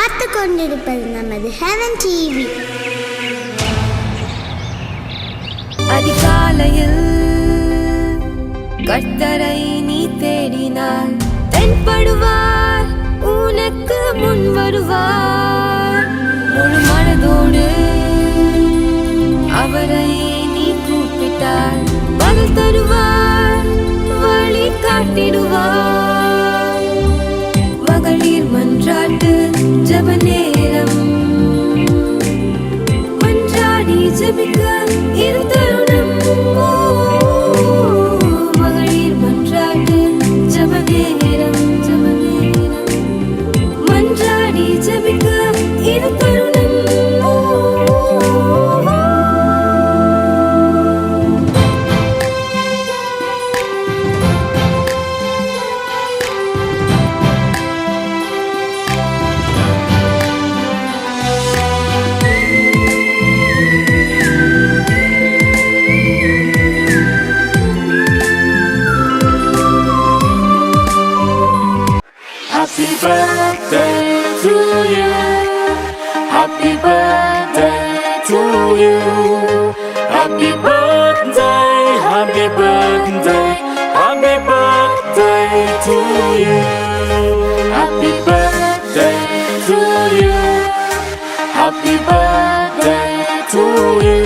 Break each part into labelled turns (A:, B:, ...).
A: பார்த்து கொண்டிருப்பது நமது ஹெவன் டிவி.
B: அதிகாலையில் கர்த்தரை நீ தேடினார், தென்படுவார், உனக்கு முன் வருவார். முழு மனதோடு அவரை நீ கூப்பிட்டார், பதில் தருவார், வழி காட்டிடுவார். மகளிர் மன்றாட்டு ஜெப நேரம், மன்றாடி ஜெபிக்க இது தருணம். மகளிர் மன்றாட்டு ஜெப நேரம், மன்றாடி ஜெபிக்க இது தருணம்.
C: Happy birthday to you. Happy birthday to you. Happy birthday, happy birthday, happy birthday to you. Happy birthday to you. Happy birthday to you.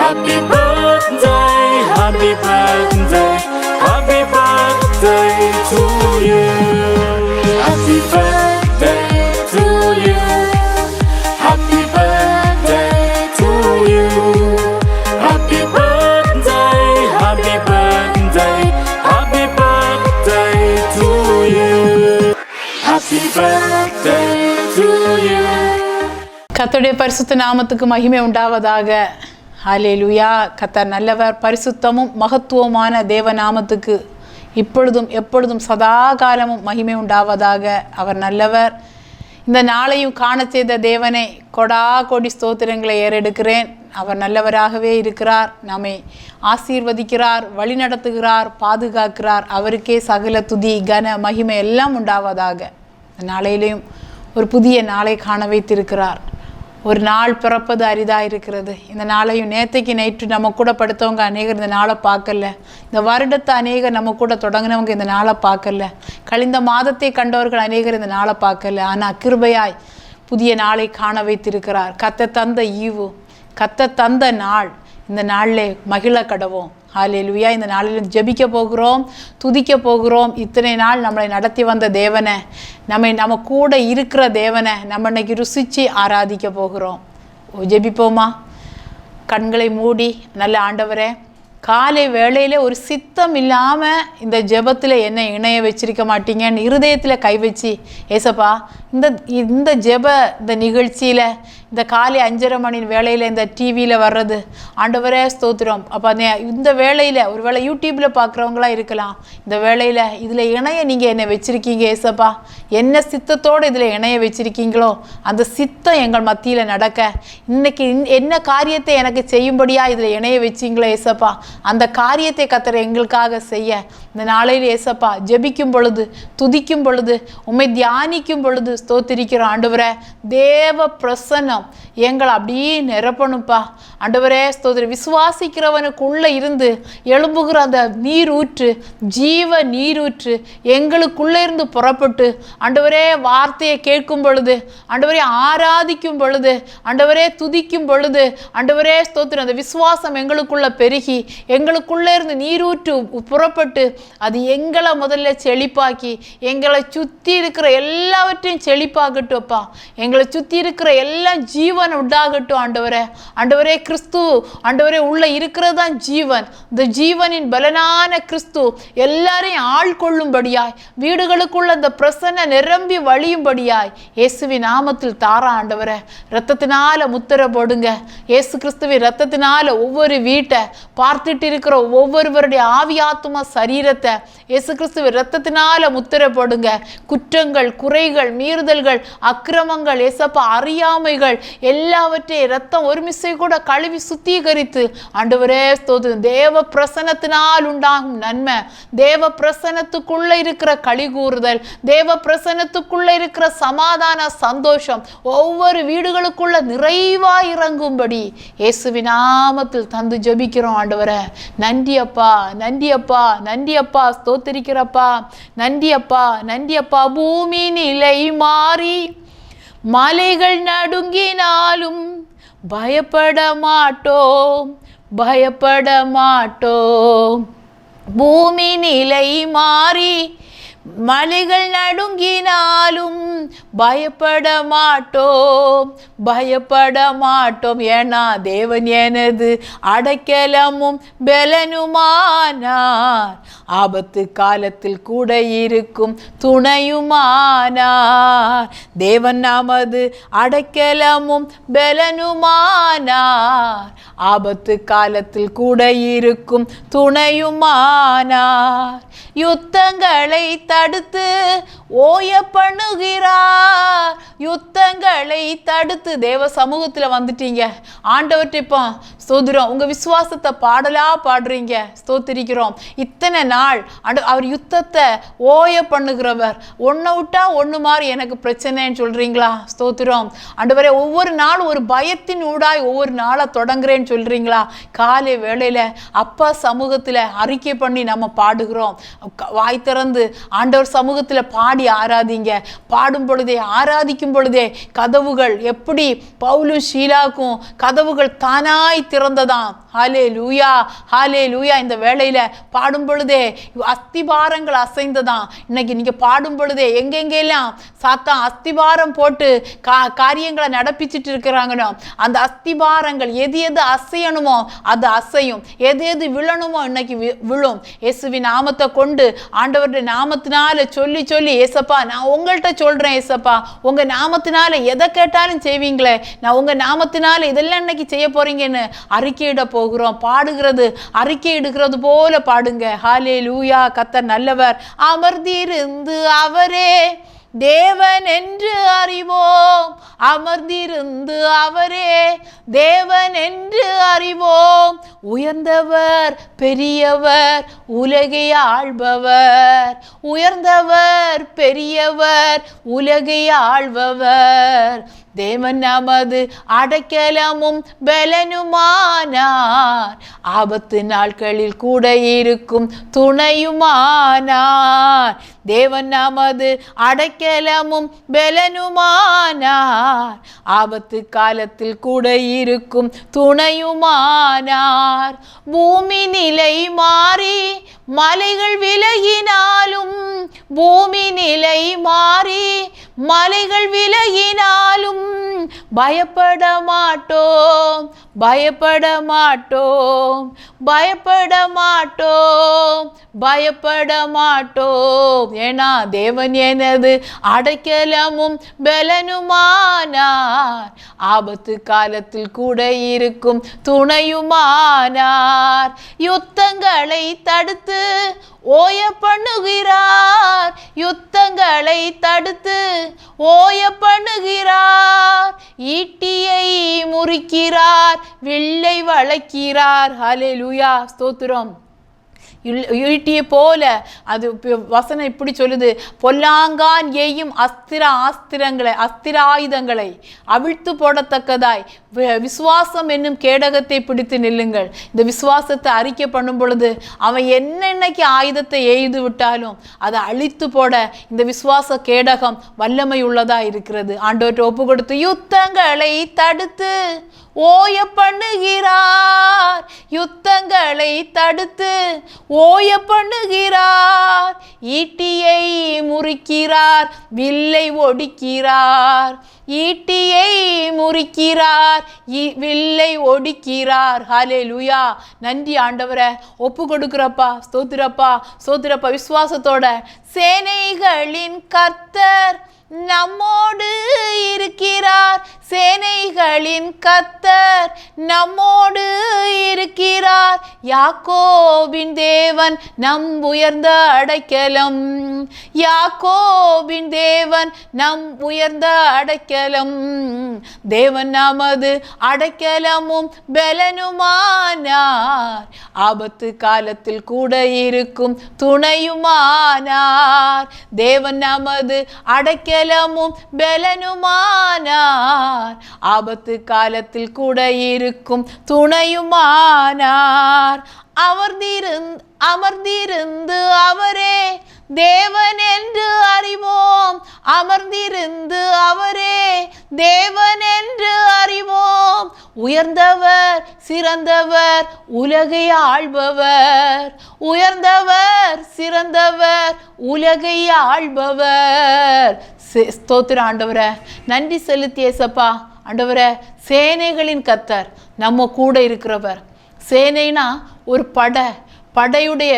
C: Happy birthday, happy birthday, happy birthday to you. Happy birthday to you. Happy birthday to you. Happy birthday, happy birthday, happy birthday to you. Happy birthday to you.
D: கர்த்தருடைய பரிசுத்த நாமத்துக்கு மகிமை உண்டாவதாக. ஹல்லேலூயா. கர்த்தர் நல்லவர், பரிசுத்தமும் மகத்துவமான தேவ நாமத்துக்கு இப்பொழுதும் எப்பொழுதும் சதா காலமும் மகிமை உண்டாவதாக. அவர் நல்லவர். இந்த நாளையும் காண செய்த தேவனை கொடா கோடி ஸ்தோத்திரங்களை ஏறெடுக்கிறேன். அவர் நல்லவராகவே இருக்கிறார், நம்மை ஆசீர்வதிக்கிறார், வழிநடத்துகிறார், பாதுகாக்கிறார். அவருக்கே சகல துதி கன மகிமை எல்லாம் உண்டாவதாக. இந்த நாளையிலையும் ஒரு புதிய நாளை காண வைத்திருக்கிறார். ஒரு நாள் பிறப்பது அரிதாக இருக்கிறது. இந்த நாளையும் நேற்றைக்கு நைட்டு நம்ம கூட படுத்தவங்க அநேகர் இந்த நாளை பார்க்கல. இந்த வருடத்தை அநேகர் நம்ம கூட தொடங்கினவங்க இந்த நாளை பார்க்கல. கழிந்த மாதத்தை கண்டவர்கள் அநேகர் இந்த நாளை பார்க்கல. ஆனால் கிருபையாய் புதிய நாளை காண வைத்திருக்கிறார். கத்த தந்த ஈவு, கத்த தந்த நாள். இந்த நாளில் மகிழ கடவோம். ஹல்லேலூயா. இந்த நாளில் ஜெபிக்க போகிறோம், துதிக்க போகிறோம். இத்தனை நாள் நம்மளை நடத்தி வந்த தேவனை, நம்ம கூட இருக்கிற தேவனை நம்ம இன்னைக்கு ருசித்து ஆராதிக்க போகிறோம். ஜெபிப்போமா? கண்களை மூடி, நல்ல ஆண்டவரே, காலை வேளையில் ஒரு சித்தம் இல்லாமல் இந்த ஜெபத்தில் என்ன இணைய வச்சிருக்க மாட்டீங்கன்னு இருதயத்தில் கை வச்சு, ஏசப்பா இந்த ஜெப இந்த நிகழ்ச்சியில் இந்த காலை 5:30 மணி வேளையில் இந்த டிவியில் வர்றது ஆண்டவரே ஸ்தோத்திரம். அப்போ இந்த வேளையில் ஒரு வேளை யூடியூப்பில் பார்க்குறவங்களாம் இருக்கலாம். இந்த வேளையில் இதில் இணைய நீங்கள் என்னை வச்சுருக்கீங்க ஏசப்பா. என்ன சித்தத்தோடு இதில் இணைய வச்சுருக்கீங்களோ அந்த சித்தம் எங்கள் மத்தியில் நடக்க, இன்னைக்கு என்ன காரியத்தை எனக்கு செய்யும்படியாக இதில் இணைய வச்சிங்களோ ஏசப்பா, அந்த காரியத்தை கர்த்தர் எங்களுக்காக செய்ய இந்த நாளையில் ஏசப்பா ஜெபிக்கும் பொழுது, துதிக்கும் பொழுது, உம்மை தியானிக்கும் பொழுது ஸ்தோத்திரிக்கிறோம் ஆண்டவரே. தேவ பிரசன்னம் எங்களை அப்படியே நிரப்பணுப்பா ஆண்டவரே ஸ்தோத்திரம். விசுவாசிக்கிறவனுக்குள்ளே இருந்து எழும்புகிற அந்த நீரூற்று, ஜீவ நீரூற்று எங்களுக்குள்ளே இருந்து புறப்பட்டு ஆண்டவரே வார்த்தையை கேட்கும் பொழுது, ஆண்டவரே ஆராதிக்கும் பொழுது, ஆண்டவரே துதிக்கும் பொழுது, ஆண்டவரே ஸ்தோத்திரம், அந்த விசுவாசம் எங்களுக்குள்ள பெருகி எங்களுக்குள்ளே இருந்து நீரூற்று புறப்பட்டு அது எங்களை முதல்ல செழிப்பாக்கி எங்களை சுற்றி இருக்கிற எல்லாவற்றையும் செழிப்பாகட்டும்ப்பா. எங்களை சுற்றி இருக்கிற எல்லாம் ஜீவன் உண்டாகட்டும் ஆண்டவரே. ஆண்டவரே கிறிஸ்து ஆண்டவரே உள்ள இருக்கிறதான் ஜீவன். இந்த ஜீவனின் பலனான கிறிஸ்து எல்லாரையும் ஆள்கொள்ளும்படியாய், வீடுகளுக்குள்ள அந்த பிரசன்ன நிரம்பி வழியும்படியாய் இயேசுவின் நாமத்தில் தாரா ஆண்டவரே. இரத்தத்தினால முத்திரை போடுங்க. இயேசு கிறிஸ்துவின் இரத்தத்தினால ஒவ்வொரு வீட்டை பார்த்துட்டு இருக்கிற ஒவ்வொருவருடைய ஆவி ஆத்துமா சரீரத்தை இயேசு கிறிஸ்துவின் இரத்தத்தினால முத்திரை போடுங்க. குற்றங்கள், குறைகள், மீறுதல்கள், அக்கிரமங்கள், ஏசப்பா அறியாமைகள் எல்லாவற்றையும் ரத்தம் ஒரு மிஸ்ஸை கூட கழுவி சுத்திகரித்து ஆண்டவரே ஸ்தோத்திரம். தேவ பிரசன்னத்தினால் உண்டாகும் நன்மை, தேவ பிரசன்னத்துக்குள்ள இருக்கிற களி கூறுதல், தேவ பிரசன்னத்துக்குள்ள இருக்கிற சமாதான சந்தோஷம் ஒவ்வொரு வீடுகளுக்குள்ள நிறைவா இறங்கும்படி இயேசுவின் நாமத்தில் தந்து ஜெபிக்கிறோம் ஆண்டவரே. நன்றி அப்பா, நன்றி அப்பா, நன்றி அப்பா, ஸ்தோத்திரிக்கிறப்பா. நன்றி அப்பா, நன்றி அப்பா. பூமி நிலை மாறி மலைகள் நடுங்கினாலும் பயப்பட மாட்டோம், பயப்பட மாட்டோம். பூமி நிலை மாறி மலைகள் நடுங்கினாலும் பயப்பட மாட்டோம், பயப்பட மாட்டோம். ஏன்னா தேவன் எனது அடைக்கலமும் பெலனுமானார், ஆபத்து காலத்தில் கூட இருக்கும் துணையுமானார். தேவன் நமது அடைக்கலமும் பெலனுமானார், ஆபத்து காலத்தில் கூட இருக்கும் துணையுமானார். யுத்தங்களை தடுத்து ஓய பண்ணுகிறார், யுத்தங்களை தடுத்து. தேவ சமூகத்தில் வந்துட்டீங்க ஆண்டவர்கிட்ட இப்போ ஸ்தோத்திரம். உங்க விசுவாசத்தை பாடலா பாடுறீங்க, ஸ்தோத்திரிக்கிறோம். இத்தனை நாள் அவர் யுத்தத்தை ஓய பண்ணுகிறவர். ஒன்றை விட்டா ஒன்று மாதிரி எனக்கு பிரச்சனைன்னு சொல்றீங்களா? ஸ்தோத்திரம் ஆண்டவரே. ஒவ்வொரு நாளும் ஒரு பயத்தின் ஊடாய் ஒவ்வொரு நாளை தொடங்குறேன்னு சொல்றீங்களா? காலை வேளையில அப்பா சமூகத்தில் அறிக்கை பண்ணி நம்ம பாடுகிறோம். வாய் திறந்து ஆண்டவர் சமூகத்தில் பாடி ஆராதிங்க. பாடும் பொழுதே, ஆராதிக்கும் பொழுதே கதவுகள் எப்படி பவுலும் ஷீலாக்கும் கதவுகள் தானாய் திறந்ததாம். ஹாலே லூயா, ஹாலே லூயா. இந்த வேளையில பாடும் பொழுதே அஸ்திபாரங்கள் அசைந்ததாம். இன்னைக்கு நீங்க பாடும் பொழுதே எங்கெங்கெல்லாம் சாத்தான் அஸ்திபாரம் போட்டு காரியங்களை நடப்பிச்சுட்டு இருக்கிறாங்கனோ அந்த அஸ்திபாரங்கள் எது எது அசையணுமோ அது அசையும், எது எது விழணுமோ இன்னைக்கு விழும். இயேசுவின் நாமத்தை கொண்டு ஆண்டவருடைய நாமத்தினால சொல்லி சொல்லி, ஏசப்பா நான் உங்கள்கிட்ட சொல்றேன், ஏசப்பா உங்க நாமத்தினால எதை கேட்டாலும் செய்வீங்களே, நான் உங்க நாமத்தினால இதெல்லாம் இன்னைக்கு செய்ய போறீங்கன்னு அறிக்கையிட போகிறோம். பாடுகிறது அறிக்கையிடுகிறது போல பாடுங்க. ஹாலே லூயா. கர்த்தர் நல்லவர், அமர்ந்திருந்து அவரே தேவன் என்று அறிவோம், அமர்ந்திருந்து அவரே தேவன் என்று அறிவோம். உயர்ந்தவர் பெரியவர் உலகை ஆள்பவர், உயர்ந்தவர் பெரியவர் உலகை ஆள்பவர். தேவன் நமது அடைக்கலமும் பெலனுமானார், ஆபத்து நாட்களில் கூட இருக்கும் துணையுமானார். தேவன் நமது அடைக்கலமும் பெலனுமானார், ஆபத்து காலத்தில் கூட இருக்கும் துணையுமானார். பூமி நிலை மாறி மலைகள் விலகினாலும், பூமி நிலை மாறி மலைகள் விலகினாலும் பயப்பட மாட்டோம், பயப்பட மாட்டோம், பயப்பட மாட்டோம், பயப்பட மாட்டோம். ஏன்னா தேவன் எனது அடைக்கலமும் பெலனுமானார், ஆபத்து காலத்தில் கூட இருக்கும் துணையுமானார். யுத்தங்களை தடுத்து ஓய பண்ணுகிறார், யுத்தங்களை தடுத்து ஓய பண்ணுகிறார். ஈட்டியை முறிக்கிறார், வில்லை வளைக்கிறார். ஹல்லேலூயா, ஸ்தோத்திரம். ஈட்டியை போல அது வசனம் இப்படி சொல்லுது, பொல்லாங்கான் எய்யும் அஸ்திராயுதங்களை அவிழ்த்து போடத்தக்கதாய் விசுவாசம் என்னும் கேடகத்தை பிடித்து நில்லுங்கள். இந்த விசுவாசத்தை அறிக்கை பண்ணும் பொழுது அவன் என்னென்னைக்கு ஆயுதத்தை எய்து விட்டாலும் அதை அழித்து போட இந்த விசுவாச கேடகம் வல்லமை உள்ளதா இருக்கிறது. ஆண்டவர்கிட்ட ஒப்பு கொடுத்து யுத்தங்களை தடுத்து ஓய பண்ணுகிறார், யுத்தங்களை தடுத்து ஓய பண்ணுகிறார். ஈட்டியை முறிக்கிறார், வில்லை ஒடிக்கிறார். ஈட்டியை முறிக்கிறார், வில்லை ஒடிக்கிறார். ஹல்லேலூயா. நன்றி ஆண்டவரே, ஒப்பு கொடுக்கிறப்பா. ஸ்தோத்திரப்பா, ஸ்தோத்திரப்பா. விசுவாசத்தோட சேனைகளின் கர்த்தர் நம்மோடு இருக்கிறார். சேனைகளின் கர்த்தர் நம்மோடு இருக்கிறார். யாக்கோபின் தேவன் நம் உயர்ந்த அடைக்கலம். யாக்கோபின் தேவன் நம் உயர்ந்த அடைக்கலம். தேவன் நமது அடைக்கலமும் பலனுமானார். ஆபத்து காலத்தில் கூட இருக்கும் துணையுமானார். தேவன் நமது அடைக்கலமும் பலனுமானார். ஆபத்து காலத்தில் கூட இருக்கும் துணையுமானார். அமர்ந்திருந்து அவரே தேவன் என்று அறிவோம். அமர்ந்திருந்து அவரே தேவன் என்று அறிவோம். உயர்ந்தவர் சிறந்தவர் உலகை ஆள்பவர். உயர்ந்தவர் சிறந்தவர் உலகை ஆள்பவர். ஸ்தோத்திர ஆண்டவரே, நன்றி செலுத்தி ஏசப்பா. ஆண்டவரே, சேனைகளின் கர்த்தர் நம்ம கூட இருக்கிறவர். சேனைனா ஒரு படையுடைய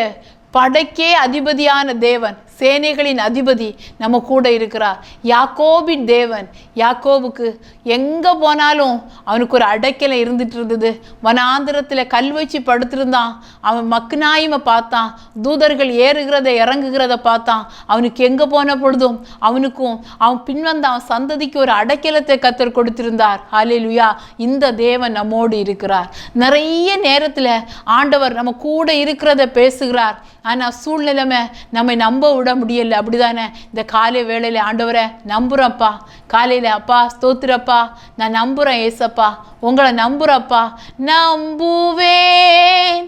D: படைக்கே அதிபதியான தேவன், சேனைகளின் அதிபதி நம்ம கூட இருக்கிறார். யாக்கோபின் தேவன், யாக்கோபுக்கு எங்கே போனாலும் அவனுக்கு ஒரு அடைக்கலம் இருந்துட்டு இருந்தது. வனாந்திரத்தில் கல் வச்சு படுத்திருந்தான். அவன் மக்குநாயுமை பார்த்தான். தூதர்கள் ஏறுகிறத இறங்குகிறத பார்த்தான். அவனுக்கு எங்கே போன பொழுதும் அவனுக்கும் அவன் பின்வந்த அவன் சந்ததிக்கு ஒரு அடைக்கலத்தை கர்த்தர் கொடுத்திருந்தார். ஹல்லேலூயா. இந்த தேவன் நம்மோடு இருக்கிறார். நிறைய நேரத்தில் ஆண்டவர் நம்ம கூட இருக்கிறத பேசுகிறார். ஆனால் சூழ்நிலைமை நம்மை நம்ப விட முடியல. அப்படிதானே? இந்த காலை வேளையில ஆண்டவரை நம்புறப்பா. காலையில அப்பா ஸ்தோத்திரப்பா, நான் நம்புறேன் ஏசப்பா, உங்களை நம்புறப்பா. நம்புவேன்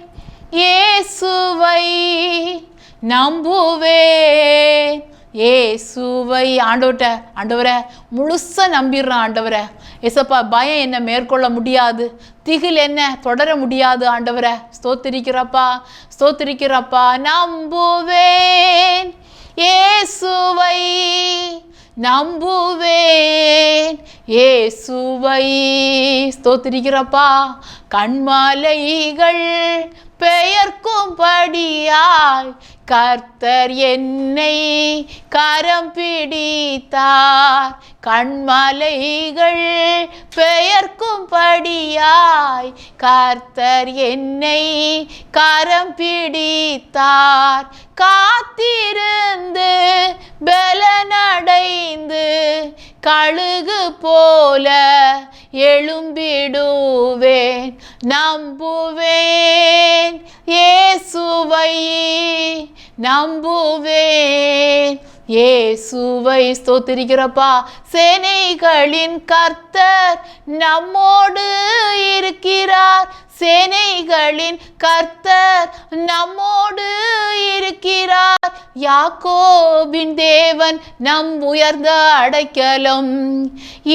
D: இயேசுவை, நம்புவேன் இயேசுவை. ஆண்டவரை முழுசா நம்பிடுறான். ஆண்டவரை ஏசப்பா, பயம் என்ன மேற்கொள்ள முடியாது, திகில் என்ன தொடர முடியாது. ஆண்டவரை ஸ்தோத்திரிக்கிறப்பா. நம்புவேன் இயேசுவை, நம்புவேன் இயேசுவை. ஸ்தோத்திரிக்கிறப்பா. கண்மாலைகள் பெயர்க்கும்படியாய் கர்த்தர் என்னை கரம் பிடித்தார். கண்மாலைகள் பெயர்க்கும்படியாய் கர்த்தர் என்னை கரம் பிடித்தார். காத்திருந்து பலனடைந்து கழுகு போல எழும்பிடுவேன். நம்புவேன் இயேசுவை, நம்புவேன் இயேசுவை. ஸ்தோத்திரிக்கிறப்பா. சேனைகளின் கர்த்தர் நம்மோடு இருக்கிறார். சேனைகளின் கர்த்தர் நம்மோடு இருக்கிறார். யாக்கோபின் தேவன் நம் உயர்ந்த அடைக்கலம்.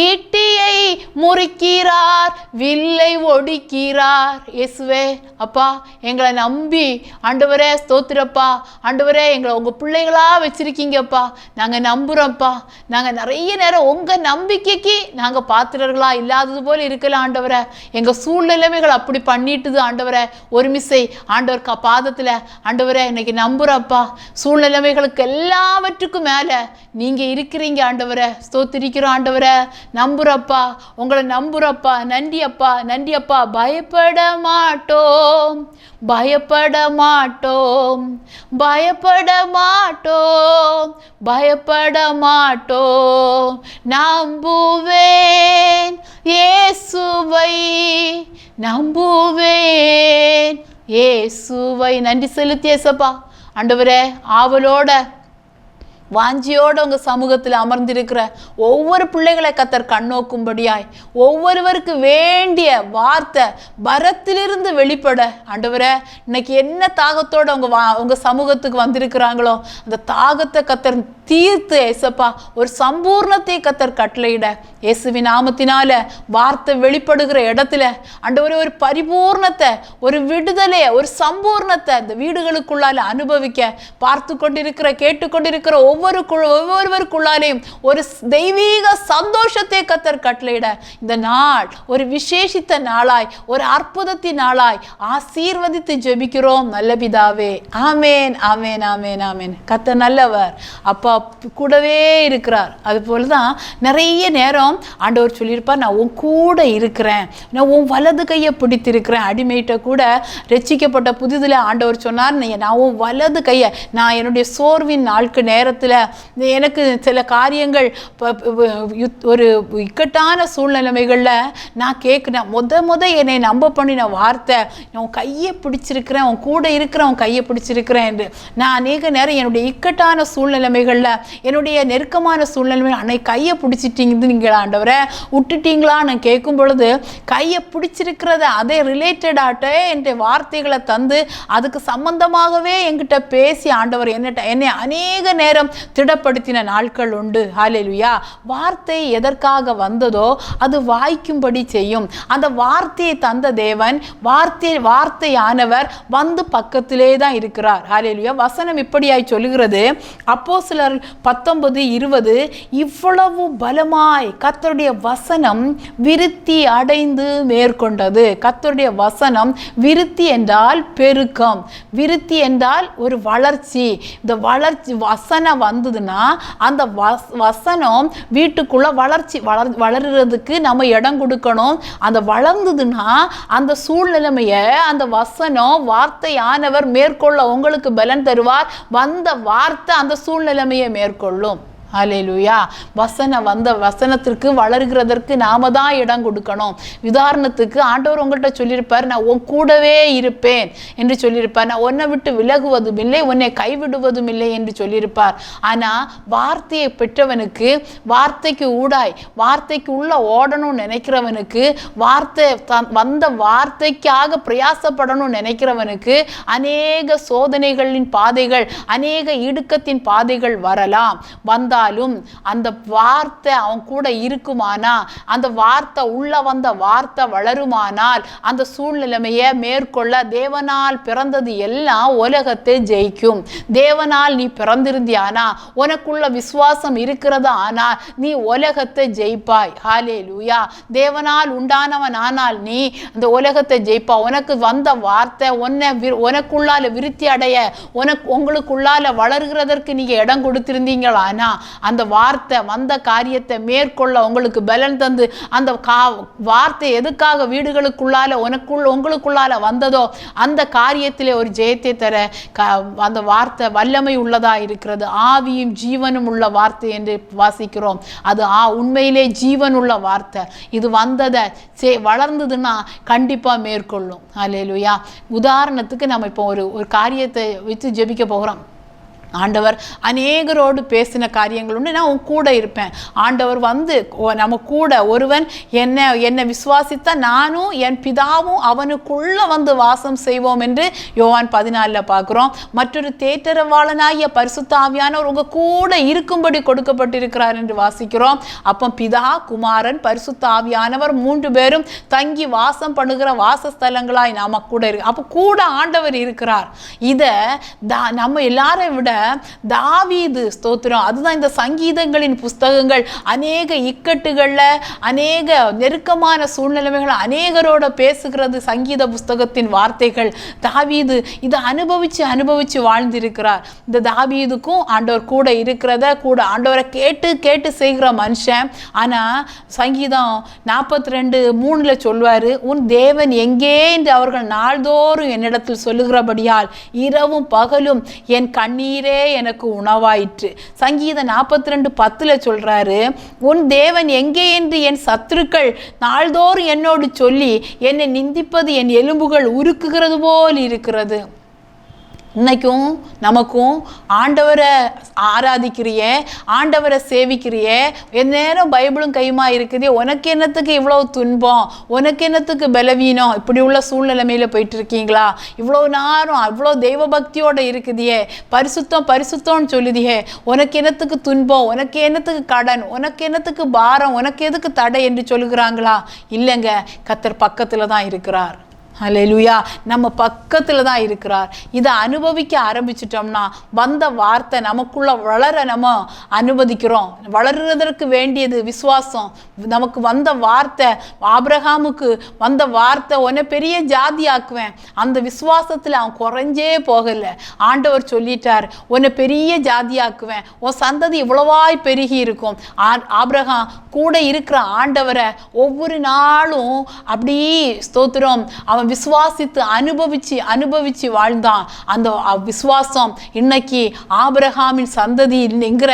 D: ஈட்டியை முறிக்கிறார், வில்லை ஒடிக்கிறார். இயேசுவே அப்பா, எங்களை நம்பி ஆண்டவரே ஸ்தோத்திரப்பா. ஆண்டவரே, எங்களை உங்கள் பிள்ளைகளா வச்சிருக்கீங்கப்பா. நாங்கள் நம்புகிறோம்ப்பா. நாங்கள் நிறைய நேரம் உங்கள் நம்பிக்கைக்கு நாங்கள் பாத்திரர்களா இல்லாதது போல இருக்கலாம். ஆண்டவரை, எங்கள் சூழ்நிலைமைகள் அப்படி பண்ணிட்டுது. ஆண்டவரை, ஒரு மிஸ்ஸை ஆண்டவர் பாதத்தில் ஆண்டவரை இன்னைக்கு நம்புகிறப்பா. சூழ்நிலைமைகளுக்கு எல்லாவற்றுக்கும் மேலே நீங்கள் இருக்கிறீங்க. ஆண்டவரை ஸ்தோத்திரிக்கிறோம். ஆண்டவரை நம்புகிறப்பா, உங்களை நம்புகிறப்பா. நன்றி அப்பா, நன்றி அப்பா. பயப்பட மாட்டோம், பயப்பட மாட்டோம், பயப்பட மாட்டோம், பயப்பட மாட்டோம். நம்புவேன் இயேசுவை, நம்புவேன் இயேசுவை. நன்றி செலுத்தி ஏசப்பா. ஆண்டவரே, ஆவலோட வாஞ்சியோட உங்கள் சமூகத்தில் அமர்ந்திருக்கிற ஒவ்வொரு பிள்ளைகளை கர்த்தர் கண்ணோக்கும்படியாய், ஒவ்வொருவருக்கு வேண்டிய வார்த்தை பரத்திலிருந்து வெளிப்பட ஆண்டவரே, இன்னைக்கு என்ன தாகத்தோடு உங்கள் சமூகத்துக்கு வந்திருக்கிறாங்களோ அந்த தாகத்தை கர்த்தர் தீர்த்து ஏசப்பா ஒரு சம்பூர்ணத்தை கர்த்தர் கட்டளையிட இயேசுவின் நாமத்தினால வார்த்தை வெளிப்படுகிற இடத்துல ஆண்டவரே ஒரு பரிபூர்ணத்தை, ஒரு விடுதலையை, ஒரு சம்பூர்ணத்தை இந்த வீடுகளுக்குள்ளால அனுபவிக்க பார்த்து கொண்டிருக்கிற கேட்டுக்கொண்டிருக்கிற ஒவ்வொருவருக்குள்ளாரையும் ஒரு தெய்வீக சந்தோஷத்தை கர்த்தர் கட்டளையிட இந்த நாள் ஒரு விசேஷித்த நாளாய், ஒரு அற்புதத்தின் நாளாய் ஆசீர்வதித்து ஜெபிக்கிறோம் நல்ல பிதாவே. ஆமேன், ஆமேன், ஆமேன், ஆமேன். கர்த்தர் நல்லவர், அப்பா கூடவே இருக்கிறார். அது போலதான் நிறைய நேரம் ஆண்டவர் சொல்லியிருப்பார், நான் உன் கூட இருக்கிறேன், நான் உன் வலது கையை பிடித்திருக்கிறேன். அடிமையிட்ட கூட ரட்சிக்கப்பட்ட புதிதில் ஆண்டவர் சொன்னார், நான் உன் வலது கையை, நான் என்னுடைய சோர்வின் நாட்கு நேரத்தில் எனக்கு சில காரியங்கள் ஒரு இக்கட்டான சூழ்நிலைமைகளில் நான் கேட்குறேன், முத என்னை நம்ப பண்ணின வார்த்தை, நான் உன் கையை பிடிச்சிருக்கிறேன், உன் கூட இருக்கிறேன், உன் கையை பிடிச்சிருக்கிறேன் என்று. நான் அநேக நேரம் என்னுடைய இக்கட்டான சூழ்நிலைமைகளில், என்னுடைய நெருக்கமான சூழ்நிலைமைகள், அன்னை கையை பிடிச்சிட்டீங்க நீங்கள் ஆண்டவரை விட்டுட்டீங்களா நான் கேட்கும் பொழுது, கையை பிடிச்சிருக்கிறத அதே ரிலேட்டடாட்ட என்ற வார்த்தைகளை தந்து அதுக்கு சம்பந்தமாகவே என்கிட்ட பேசி ஆண்டவர் என்னை அநேக நேரம் திடப்படுத்தின நாட்கள் உண்டு. ஹல்லேலூயா. வார்த்தை எதற்காக வந்ததோ அது வாய்க்கும்படி செய்யும். அந்த வார்த்தையை தந்த தேவன், வார்த்தையானவர் வந்து பக்கத்திலே தான் இருக்கிறார். ஹல்லேலூயா. வசனம் இப்படியாய் சொல்லுகிறது, அப்போஸ்தலர் 19:20, இவ்வளவு பலமாய் கர்த்தருடைய வசனம் விருத்தி அடைந்து மேற்கொண்டது. கர்த்தருடைய வசனம், விருத்தி என்றால் பெருக்கம், விருத்தி என்றால் ஒரு வளர்ச்சி. இந்த வளர்ச்சி வசனம் வந்ததுன்னா அந்த வசனம் வீட்டுக்குள்ள வளர்றதுக்கு நம்ம இடம் கொடுக்கணும். அந்த வளர்ந்ததுன்னா அந்த சூழ்நிலைமையை அந்த வசனம் வார்த்தையானவர் மேற்கொள்ள உங்களுக்கு பலன் தருவார். வந்த வார்த்தை அந்த சூழ்நிலைமையை மேற்கொள்ளும். ஹல்லேலூயா. வசனத்திற்கு வளர்கிறதற்கு நாம தான் இடம் கொடுக்கணும். உதாரணத்துக்கு ஆண்டவர் உங்கள்கிட்ட சொல்லியிருப்பார், நான் உன் கூடவே இருப்பேன் என்று சொல்லியிருப்பார். நான் உன்னை விட்டு விலகுவதும் இல்லை, உன்னை கைவிடுவதும் இல்லை என்று சொல்லியிருப்பார். ஆனால் வார்த்தையை பெற்றவனுக்கு, வார்த்தைக்கு ஊடாய் வார்த்தைக்கு உள்ள ஓடணும்னு நினைக்கிறவனுக்கு, வந்த வார்த்தைக்காக பிரயாசப்படணும்னு நினைக்கிறவனுக்கு அநேக சோதனைகளின் பாதைகள், அநேக இடுக்கத்தின் பாதைகள் வரலாம். அந்த வார்த்தை அவன் கூட இருக்குமானா, அந்த வார்த்தை உள்ள வந்த வார்த்தை வளருமானால், அந்த சூழ்நிலைமையை மேற்கொள்ள தேவனால் பிறந்தது எல்லாம் உலகத்தை ஜெயிக்கும். தேவனால் நீ பிறந்திருந்தியானா, உனக்குள்ள விசுவாசம் இருக்கிறதா ஆனால் நீ உலகத்தை ஜெயிப்பாய். ஹல்லேலூயா. தேவனால் உண்டானவன் ஆனால் நீ அந்த உலகத்தை ஜெயிப்பா. உனக்கு வந்த வார்த்தை உனக்குள்ளால விருத்தி அடைய, உங்களுக்குள்ளால வளர்கிறதற்கு நீங்க இடம் கொடுத்திருந்தீங்களானா, அந்த வார்த்தை வந்த காரியத்தை மேற்கொள்ள உங்களுக்கு பலன் தந்து, அந்த வார்த்தை எதுக்காக வீடுகளுக்குள்ளால உங்களுக்குள்ளால வந்ததோ அந்த காரியத்திலே ஒரு ஜெயத்தை தர அந்த வார்த்தை வல்லமை உள்ளதா இருக்கிறது. ஆவியும் ஜீவனும் உள்ள வார்த்தை என்று வாசிக்கிறோம். அது உண்மையிலே ஜீவன் உள்ள வார்த்தை. இது வந்ததை வளர்ந்ததுன்னா கண்டிப்பா மேற்கொள்ளும். ஹல்லேலூயா. உதாரணத்துக்கு நம்ம இப்போ ஒரு காரியத்தை வச்சு ஜெபிக்க போகிறோம். ஆண்டவர் அநேகரோடு பேசின காரியங்கள் உண்டு. நான் உன் கூட இருப்பேன். ஆண்டவர் வந்து நம்ம கூட, ஒருவன் என்னை விசுவாசித்தா நானும் என் பிதாவும் அவனுக்குள்ள வந்து வாசம் செய்வோம் என்று யோவான் 14 பார்க்கிறோம். மற்றொரு தேற்றரவாளனாகிய பரிசுத்த ஆவியானவர் உங்க கூட இருக்கும்படி கொடுக்கப்பட்டிருக்கிறார் என்று வாசிக்கிறோம். அப்போ பிதா, குமாரன், பரிசுத்த ஆவியானவர் 3 பேரும் தங்கி வாசம் பண்ணுகிற வாசஸ்தலங்களாய் நாம கூட இருக்கு. அப்போ கூட ஆண்டவர் இருக்கிறார். இதை நம்ம எல்லாரையும் விட தாவீது, ஸ்தோத்திரம், அதுதான் இந்த சங்கீதங்களின் புஸ்தகங்கள் அநேக இக்கட்டுகள்ல, அநேக நெருக்கமான சூழ்நிலைமைகள் அநேகரோட பேசுகிறது. சங்கீத புஸ்தகத்தின் வார்த்தைகள் தாவீது இதை அனுபவிச்சு வாழ்ந்திருக்கிறார். இந்த தாவீதுக்கும் ஆண்டவர் கூட இருக்கிறத, கூட ஆண்டவரை கேட்டு செய்கிற மனுஷன். ஆனா சங்கீதம் 42:3 சொல்வாரு, உன் தேவன் எங்கே என்று அவர்கள் நாள்தோறும் என்னிடத்தில் சொல்லுகிறபடியால் இரவும் பகலும் என் கண்ணீரே எனக்கு உணவாயிற்று. சங்கீதம் 42:10 சொல்றாரு, உன் தேவன் எங்கே என்று என் சத்துருக்கள் நாள்தோறும் என்னோடு சொல்லி என்னை நிந்திப்பது என் எலும்புகள் உருக்குகிறது போல் இருக்கிறது. இன்னைக்கும் நமக்கும் ஆண்டவரை ஆராதிக்கிறியே, ஆண்டவரை சேவிக்கிறியே, எந்நேரம் பைபிளும் கையுமா இருக்குதே, உனக்கு என்னத்துக்கு இவ்வளோ துன்பம், உனக்கு என்னத்துக்கு பலவீனம், இப்படி உள்ள சூழ்நிலைமையில போயிட்டு இருக்கீங்களா? இவ்வளோ நேரம் இவ்வளோ தெய்வ பக்தியோட இருக்குதியே, பரிசுத்தம்னு சொல்லுதியே, உனக்கு என்னத்துக்கு துன்பம், உனக்கு என்னத்துக்கு கடன், உனக்கு என்னத்துக்கு பாரம், உனக்கு எதுக்கு தடை என்று சொல்லுகிறாங்களா? இல்லைங்க, கர்த்தர் பக்கத்துல தான் இருக்கிறார். ஹல்லேலூயா. நம்ம பக்கத்தில் தான் இருக்கிறார். இதை அனுபவிக்க ஆரம்பிச்சிட்டோம்னா வந்த வார்த்தை நமக்குள்ள வளர நம்ம அனுமதிக்கிறோம். வளருவதற்கு வேண்டியது விசுவாசம். நமக்கு வந்த வார்த்தை, ஆபிரகாமுக்கு வந்த வார்த்தை, உன்னை பெரிய ஜாதி ஆக்குவேன். அந்த விசுவாசத்தில் அவன் குறைஞ்சே போகலை. ஆண்டவர் சொல்லிட்டார், உன்னை பெரிய ஜாதி ஆக்குவேன், உன் சந்ததி இவ்வளவாய் பெருகி இருக்கும். ஆபிரகாம் கூட இருக்கிற ஆண்டவரை ஒவ்வொரு நாளும் அப்படி ஸ்தோத்திரம் அவன் விசுவாசித்து அனுபவிச்சு வாழ்ந்தான். அந்த விசுவாசம் இன்னைக்கு ஆபிரகாமின் சந்ததி என்கிற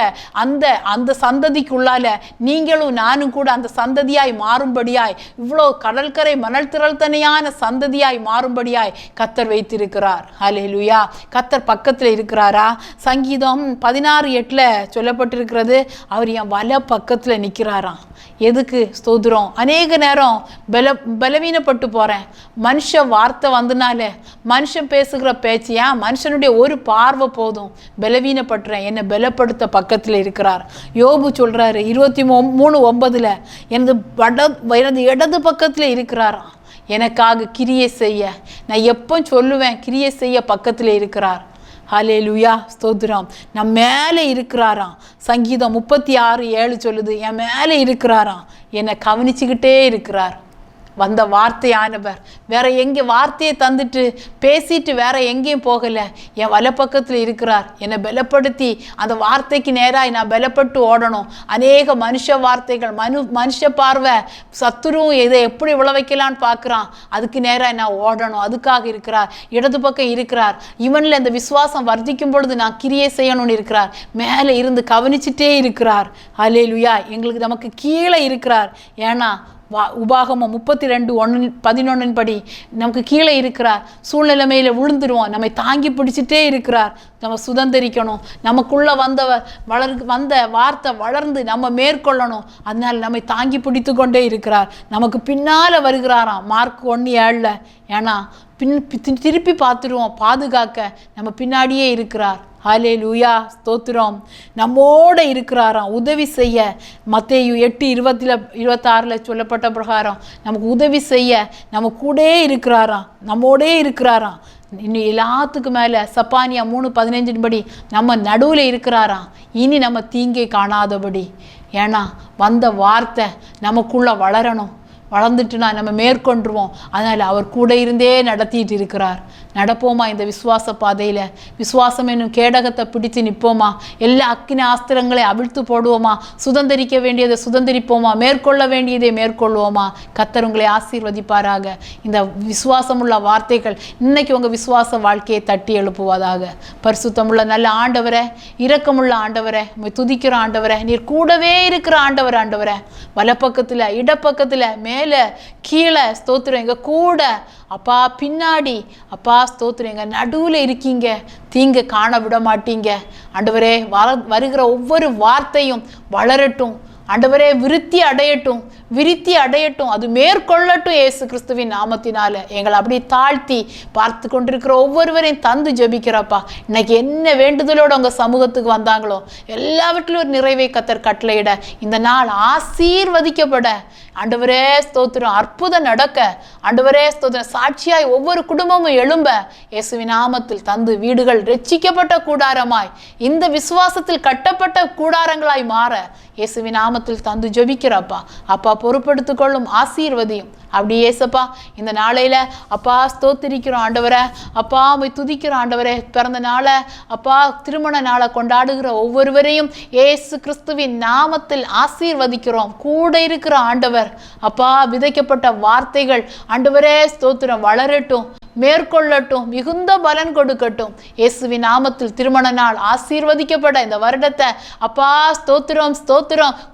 D: அந்த சந்ததிக்குள்ளால நீங்களும் நானும் கூட அந்த சந்ததியாய் மாறும்படியாய், இவ்வளோ கடற்கரை மணல் திரள் தனியான சந்ததியாய் மாறும்படியாய் கர்த்தர் வைத்திருக்கிறார். ஹல்லேலூயா. கர்த்தர் பக்கத்தில் இருக்கிறாரா? சங்கீதம் 16:8 சொல்லப்பட்டிருக்கிறது, அவர் என் வல பக்கத்தில் நிற்கிறாராம். எதுக்கு? ஸ்தோத்திரம். அநேக நேரம் பலவீனப்பட்டு போகிறேன். மனுஷ வார்த்தை வந்தனால, மனுஷன் பேசுகிற பேச்சியா, மனுஷனுடைய ஒரு பார்வை போதும், பலவீனப்பட்டுறேன். என்னை பலப்படுத்த பக்கத்தில் இருக்கிறார். யோபு சொல்கிறாரு 23:9, எனது இடது பக்கத்தில் இருக்கிறாராம். எனக்காக கிரியை செய்ய, நான் எப்போ சொல்லுவேன், கிரியை செய்ய பக்கத்தில் இருக்கிறார். ஹல்லேலூயா. ஸ்தோத்திரம். நம் மேலே இருக்கிறாராம். சங்கீதம் 36:7 சொல்லுது, என் மேலே இருக்கிறாராம், என்னை கவனிச்சுக்கிட்டே இருக்கிறார். வந்த வார்த்தையானவர் வேற எங்கே வார்த்தையை தந்துட்டு பேசிட்டு வேற எங்கேயும் போகலை. என் வலப்பக்கத்தில் இருக்கிறார். என்னை பலப்படுத்தி அந்த வார்த்தைக்கு நேராக நான் பலப்பட்டு ஓடணும். அநேக மனுஷ வார்த்தைகள், மனுஷ பார்வை, சத்துருவும் இதை எப்படி விளைவிக்கலான்னு பார்க்குறான். அதுக்கு நேராக நான் ஓடணும். அதுக்காக இருக்கிறார். இடது பக்கம் இருக்கிறார். இவனில் இந்த விசுவாசம் வர்த்திக்கும் பொழுது நான் கிரியை செய்யணும்னு இருக்கிறார். மேலே இருந்து கவனிச்சுட்டே இருக்கிறார். ஹல்லேலூயா. நமக்கு கீழே இருக்கிறார். ஏன்னா உபாகமம் 32:11 படி நமக்கு கீழே இருக்கிறார். சூழ்நிலைமையில விழுந்துருவோம், நம்மை தாங்கி பிடிச்சிட்டே இருக்கிறார். நம்ம சுதந்திரிக்கணும். நமக்குள்ள வந்த வார்த்தை வளர்ந்து நம்ம மேற்கொள்ளணும். அதனால நம்மை தாங்கி பிடித்து கொண்டே இருக்கிறார். நமக்கு பின்னால வருகிறாராம். மார்க் 1:7. ஏன்னா திருப்பி பார்த்துருவோம், பாதுகாக்க நம்ம பின்னாடியே இருக்கிறார். ஹல்லேலூயா. ஸ்தோத்திரம். நம்மோட இருக்கிறாராம், உதவி செய்ய. மத்தேயு 8:26 சொல்லப்பட்ட பிரகாரம் நமக்கு உதவி செய்ய நம்ம கூட இருக்கிறாராம், நம்மோடே இருக்கிறாராம். இன்னும் எல்லாத்துக்கும் மேலே சப்பானியா 3:15 படி நம்ம நடுவில் இருக்கிறாராம். இனி நம்ம தீங்கை காணாதபடி. ஏன்னா வந்த வார்த்தை நமக்குள்ள வளரணும். வளர்ந்துட்டுனா நம்ம மேற்கொண்டுருவோம். அதனால் அவர் கூட இருந்தே நடத்திட்டு இருக்கிறார். நடப்போமா இந்த விசுவாச பாதையில்? விசுவாசம் என்னும் கேடகத்தை பிடித்து நிற்போமா? எல்லா அக்கினி ஆஸ்திரங்களையும் அவிழ்த்து போடுவோமா? சுதந்திரிக்க வேண்டியதை சுதந்திரிப்போமா? மேற்கொள்ள வேண்டியதை மேற்கொள்வோமா? கர்த்தர் உங்களை ஆசீர்வதிப்பாராக. இந்த விசுவாசமுள்ள வார்த்தைகள் இன்னைக்கு உங்கள் விசுவாச வாழ்க்கையை தட்டி எழுப்புவதாக. பரிசுத்தமுள்ள நல்ல ஆண்டவரை, இரக்கமுள்ள ஆண்டவரை, துதிக்கிற ஆண்டவரை, நீர் கூடவே இருக்கிற ஆண்டவரை, வலப்பக்கத்தில், இடப்பக்கத்தில், மேலே கீழே, ஸ்தோத்திரம் எங்க கூட, அப்பா பின்னாடி, அப்பா ஸ்தோத்திரம் எங்க நடுவில் இருக்கீங்க. தீங்கு காண விட மாட்டீங்க ஆண்டவரே. வருகிற ஒவ்வொரு வார்த்தையும் வளரட்டும் ஆண்டவரே, விருத்தி அடையட்டும், அது மேற்கொள்ளட்டும் இயேசு கிறிஸ்துவின் நாமத்தினால. எங்களை அப்படி தாழ்த்தி பார்த்து கொண்டிருக்கிற ஒவ்வொருவரையும் தந்து ஜெபிக்கிறப்பா. இன்னைக்கு என்ன வேண்டுதலோடு உங்க சமூகத்துக்கு வந்தாங்களோ எல்லாவற்றிலும் ஒரு நிறைவை கர்த்தர் கட்டளையிட, இந்த நாள் ஆசீர்வதிக்கப்பட ஆண்டவரே ஸ்தோத்திரம், அற்புதம் நடக்க ஆண்டவரே ஸ்தோத்திரம், சாட்சியாய் ஒவ்வொரு குடும்பமும் எழும்ப இயேசுவின் நாமத்தில் தந்து வீடுகள் ரட்சிக்கப்பட்ட கூடாரமாய், இந்த விசுவாசத்தில் கட்டப்பட்ட கூடாரங்களாய் மாற இயேசுவின் நாமத்தில் தந்து ஜெபிக்கிறப்பா. அப்பா பொறுப்படுத்திக் கொள்ளும், ஆசீர்வதியும். அப்படி ஏசப்பா இந்த நாளையில அப்பா ஸ்தோத்திரிக்கிறோம் ஆண்டவரை, அப்பா உம்மை துதிக்கிறோம் ஆண்டவரே. பிறந்த நாளை அப்பா திருமண நாளை கொண்டாடுகிற ஒவ்வொருவரையும் இயேசு கிறிஸ்துவின் நாமத்தில் ஆசீர்வதிக்கிறோம். கூட இருக்கிற ஆண்டவர் அப்பா, விதைக்கப்பட்ட வார்த்தைகள் ஆண்டவரே ஸ்தோத்திரம் வளரட்டும், மேற்கொள்ளட்டும், மிகுந்த பலன் கொடுக்கட்டும். இயேசுவின் நாமத்தில் திருமண நாள் ஆசீர்வதிக்கப்பட இந்த வருடத்தை அப்பா ஸ்தோத்திரம்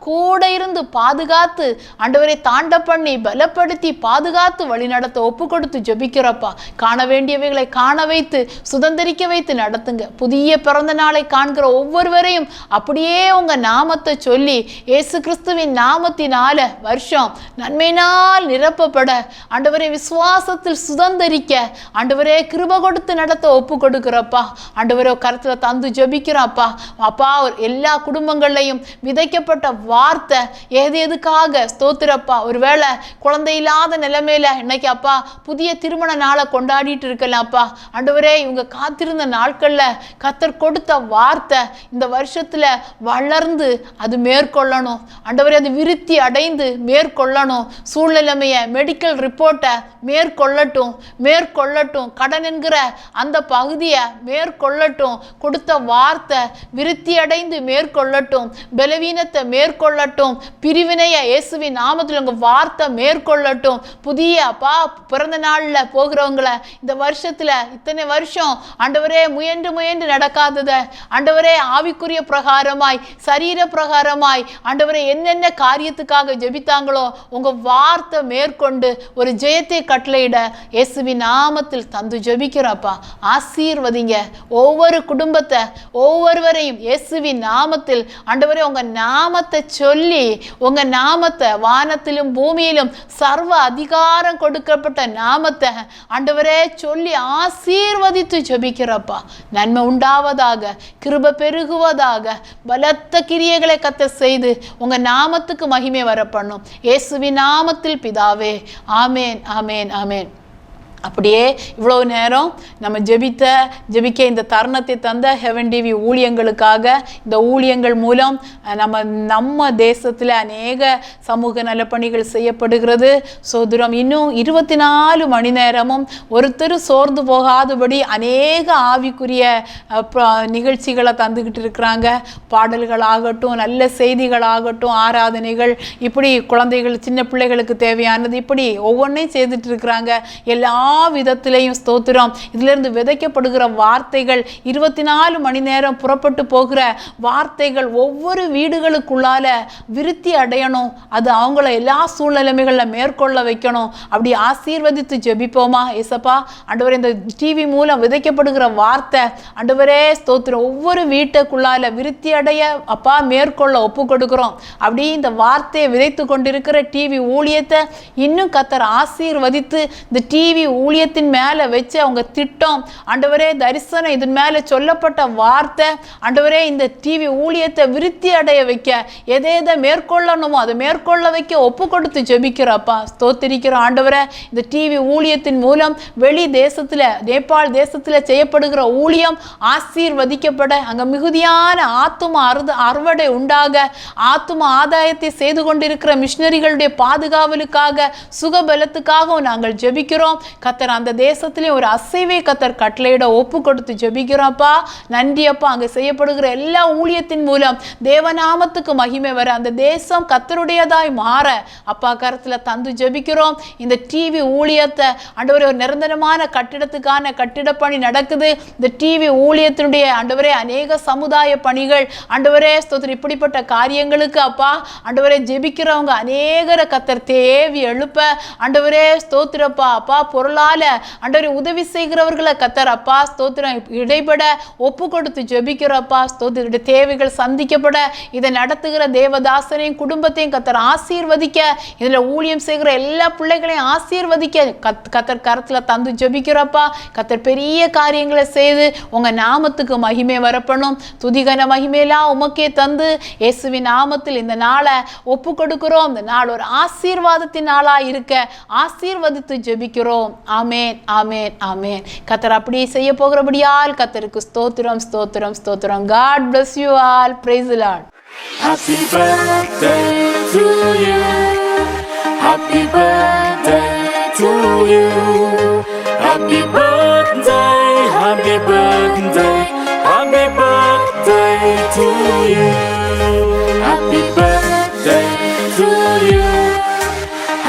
D: கூட இருந்து பாதுகாத்து ஆண்டவரை தாண்ட பண்ணி பலப்படுத்தி பாதுகாத்து வழிநடத்த ஒப்பு கொடுத்து ஜெபிக்கிறப்பா. காண வேண்டியவைகளை காண வைத்து சுதந்திரிக்க வைத்து நடத்துங்க. புதிய பிறந்த நாளை காண்கிற ஒவ்வொருவரையும் அப்படியே உங்க நாமத்தை சொல்லி இயேசு கிறிஸ்துவின் நாமத்தினால வருஷம் நன்மையினால் நிரப்பப்பட ஆண்டவரை விசுவாசத்தில் சுதந்திரிக்க ஆண்டவரே கிருபை கொடுத்து நடத்த ஒப்பு கொடுக்கிறப்பா. ஆண்டவரே கருத்துல தந்து ஜெபிக்கிறப்பா. அப்பா எல்லா குடும்பங்கள்லையும் விதைக்கப்பட்ட வார்த்தை எதுக்காக ஸ்தோத்திரப்பா. ஒருவேளை குழந்தை இல்லாத நிலைமையில இன்னைக்கு அப்பா புதிய திருமண நாளை கொண்டாடிட்டு இருக்கலாம்ப்பா. ஆண்டவரே இவங்க காத்திருந்த நாட்கள்ல கர்த்தர் கொடுத்த வார்த்தை இந்த வருஷத்துல வளர்ந்து அது மேற்கொள்ளணும். ஆண்டவரே அது விருத்தி அடைந்து மேற்கொள்ளணும். சூழ்நிலைமைய மெடிக்கல் ரிப்போர்ட்டை மேற்கொள்ளட்டும். கடன் என்கிற அந்த பகுதியை மேற்கொள்ளட்டும். கொடுத்த வார்த்தை விருத்தி அடைந்து மேற்கொள்ளட்டும். பலவீனத்தை மேற்கொள்ளட்டும். பிரிவினைய இயேசுவின் நாமத்தில் உங்க வார்த்தை மேற்கொள்ளட்டும். புதிய அப்பா பிறந்த நாள்ல போகிறவங்களை இந்த வருஷத்துல இத்தனை வருஷம் ஆண்டவரே முயன்று நடக்காதத ஆண்டவரே ஆவிக்குரிய பிரகாரமாய் சரீர பிரகாரமாய் ஆண்டவரே என்னென்ன காரியத்துக்காக ஜெபித்தாங்களோ உங்க வார்த்தை மேற்கொண்டு ஒரு ஜெயத்தை கட்டளையிட இயேசுவின் நாமத்தில் தந்து ஜெபிக்கிறப்பா. ஆசீர்வதிங்க ஒவ்வொரு குடும்பத்தை ஒவ்வொருவரையும் இயேசுவின் நாமத்தில். ஆண்டவரே உங்க நாமத்தை சொல்லி உங்க நாமத்தை வானத்திலும் பூமியிலும் சர்வ அதிகாரம் கொடுக்கப்பட்ட நாமத்தை ஆண்டவரே சொல்லி ஆசீர்வதித்து ஜெபிக்கிறப்பா. நன்மை உண்டாவதாக, கிருபை பெருகுவதாக, பலத்த கிரியைகளை கர்த்தர் செய்து உங்க நாமத்துக்கு மகிமை வர பண்ணும் இயேசுவின் நாமத்தில் பிதாவே. ஆமேன் ஆமேன் ஆமேன். அப்படியே இவ்வளவு நேரம் நம்ம ஜெபிக்க இந்த தருணத்தை தந்த ஹெவன் டிவி ஊழியங்களுக்காக, இந்த ஊழியங்கள் மூலம் நம்ம தேசத்தில் அநேக சமூக நலப்பணிகள் செய்யப்படுகிறது. சோதரம் இன்னும் 24 மணி நேரமும் ஒருத்தர் சோர்ந்து போகாதபடி அநேக ஆவிக்குரிய நிகழ்ச்சிகளை தந்துக்கிட்டு இருக்கிறாங்க. பாடல்களாகட்டும், நல்ல செய்திகளாகட்டும், ஆராதனைகள், இப்படி குழந்தைகள் சின்ன பிள்ளைகளுக்கு தேவையானது, இப்படி ஒவ்வொன்றையும் செய்துட்டு இருக்கிறாங்க. எல்லா விதத்திலையும் ஸ்தோத்திரம். இதிலிருந்து விதைக்கப்படுகிற வார்த்தைகள் 24 மணி நேரம் புறப்பட்டு போகிற வார்த்தைகள் ஒவ்வொரு வீடுகளுக்குள்ளால விருத்தி அடையணும். அது அவங்கள எல்லா சூழ்நிலைமைகளில் மேற்கொள்ள வைக்கணும். அப்படி ஆசீர்வதித்து ஜெபிப்போமா. ஏசப்பா ஆண்டவரே இந்த டிவி மூலம் விதைக்கப்படுகிற வார்த்தை ஆண்டவரே ஸ்தோத்திரம் ஒவ்வொரு வீட்டுக்குள்ளால விருத்தி அடைய அப்பா மேற்கொள்ள ஒப்பு கொடுக்கிறோம். அப்படி இந்த வார்த்தையை விதைத்து கொண்டிருக்கிற டிவி ஊழியத்தை இன்னும் கர்த்தர் ஆசீர்வதித்து இந்த டிவி ஊழியத்தின் மேல வச்சு அவங்க திட்டம் ஆண்டவரே தரிசனம் இதன் மேல சொல்லப்பட்ட வார்த்தை ஆண்டவரே இந்த டிவி ஊழியத்தை விருத்தி அடைய வைக்க எதை மேற்கொள்ளணுமோ அதை மேற்கொள்ள வைக்க ஒப்பு கொடுத்து ஜெபிக்கிறப்பா. ஸ்தோத்திரிக்கிறோம் ஆண்டவரே. இந்த டிவி ஊழியத்தின் மூலம் வெளி தேசத்துல நேபாள் தேசத்துல செய்யப்படுகிற ஊழியம் ஆசீர்வதிக்கப்பட அங்க மிகுதியான ஆத்தும அறுவடை உண்டாக ஆத்தும ஆதாயத்தை செய்து கொண்டிருக்கிற மிஷனரிகளுடைய பாதுகாவலுக்காக சுகபலத்துக்காகவும் நாங்கள் ஜெபிக்கிறோம். கர்த்தர் அந்த தேசத்திலே ஒரு அசைவை கர்த்தர் கட்டளையிட ஒப்பு கொடுத்து ஜெபிக்கிறோம்ப்பா. நன்றி அப்பா. அங்கே செய்யப்படுகிற எல்லா ஊழியத்தின் மூலம் தேவநாமத்துக்கு மகிமை வர அந்த தேசம் கர்த்தருடையதாய் மாற அப்பா கருத்துல தந்து ஜெபிக்கிறோம். இந்த டிவி ஊழியத்தை ஆண்டவரே ஒரு நிரந்தரமான கட்டிடத்துக்கான கட்டிட பணி நடக்குது. இந்த டிவி ஊழியத்தினுடைய ஆண்டவரே அநேக சமுதாய பணிகள் ஆண்டவரே ஸ்தோத்திரம் இப்படிப்பட்ட காரியங்களுக்கு அப்பா ஆண்டவரே ஜெபிக்கிறவங்க அநேகரை கர்த்தர் தேவி எழுப்ப ஆண்டவரே ஸ்தோத்திரப்பா அப்பா பொருளால ஆண்டவரே உதவி செய்கிறவர்களை கர்த்தர் அப்பா ஸ்தோத்திரம் இடைபட ஒப்பு கொடுத்து ஜெபிக்கிறப்பா. ஸ்தோத்திர தேவைகள் சந்திக்கப்பட இதை நடத்துகிற தேவதாசனையும் குடும்பத்தையும் கர்த்தர் ஆசீர்வதிக்க, இதுல ஊழியம் செய்கிற எல்லா பிள்ளைகளையும் ஆசீர்வதிக்க கர்த்தர் கரத்துல தந்து ஜெபிக்கிறப்பா. கர்த்தர் பெரிய காரியங்களை செய்து உங்க நாமத்துக்கு மகிமை வரப்பணும். துதிகன மகிமையெல்லாம் உமக்கே தந்து இயேசுவின் நாமத்தில் இந்த நாளை ஒப்பு கொடுக்கிறோம். இந்த நாள் ஒரு ஆசீர்வாதத்தின் நாளா இருக்க ஆசீர்வதித்து ஜெபிக்கிறோம். ஆமேன் ஆமேன் ஆமேன். கர்த்தர் அப்படி செய்ய போகிறபடியால் கர்த்தருக்கு ஸ்தோத்திரம் ஸ்தோத்திரம் ஸ்தோத்திரம். God bless you all. Praise the Lord.
C: Happy birthday to you. Happy birthday to you. Happy birthday, happy birthday, happy birthday to you. Happy birthday to you.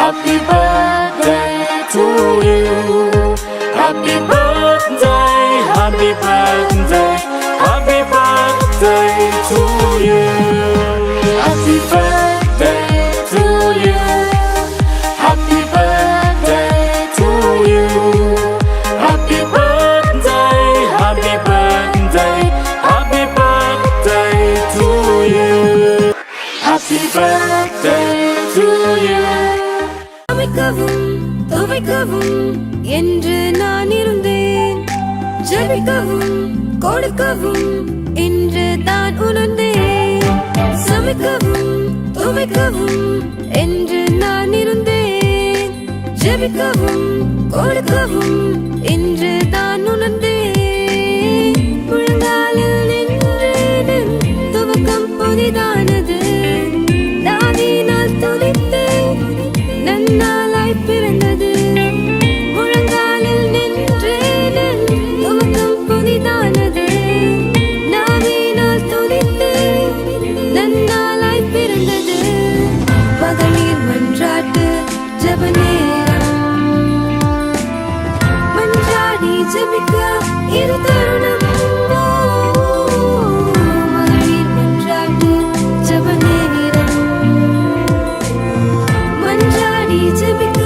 C: Happy birthday to you. Happy birthday, happy birthday, happy birthday to you. Happy birthday to you. Happy birthday to you. Happy birthday, happy birthday, happy birthday to you. Happy birthday to you.
B: துவைக்கவும் ஜபிக்கவும் என்று நான் இருந்தேன். ஜபிக்கவும் கொடுக்கவும் என்று தான் உணர்ந்தேன். சமைக்கவும் துவைக்கவும் என்று நான் இருந்தேன். ஜபிக்கவும் கொடுக்கவும் என்று தான் உணர்ந்தேன். முழங்காலில் நின்றேன், துவக்கம் புதிதானது. தாவினால் துதித்தேன், நன்னாளாய் பிறந்தது. முழங்காலில் நின்றேன், துவக்கம் புதிதானது. நாவினால் துதித்தேன், நன்னாளாய் பிறந்தது. மகளிர் மன்றாட்டு ஜெப நேரம். மன்றாடி ஜெபிக்க இது தருணம். மகளிர் மன்றாட்டு ஜெப நேரம். மன்றாடி ஜெபிக்க